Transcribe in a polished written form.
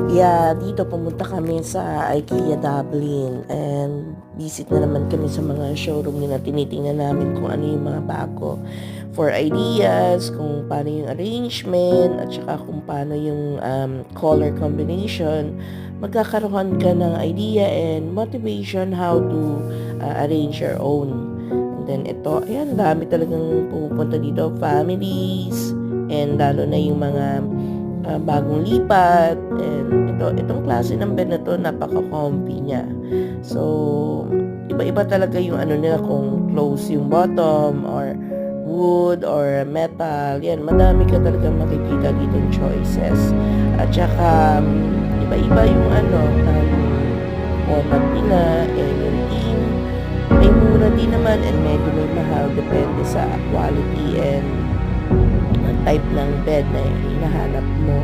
Yeah, dito pumunta kami sa IKEA Dublin and visit na naman kami sa mga showroom nila. Tinitingnan namin kung ano yung mga bago for ideas, kung paano yung arrangement, at saka kung paano yung color combination. Magkakaroon ka ng idea and motivation how to arrange your own. And then ito, ayan, dami talagang pupunta dito, families, and lalo na yung mga bagong lipat, and itong klase ng bed na to, napaka-comfy niya. So iba-iba talaga yung ano nila, kung close yung bottom or wood or metal. Yan, madami ka talaga makikita ditong choices. At saka iba-iba yung format nila and yung theme. May mura din naman and medyo may mahal, depende sa quality and type ng bed na hinahanap mo.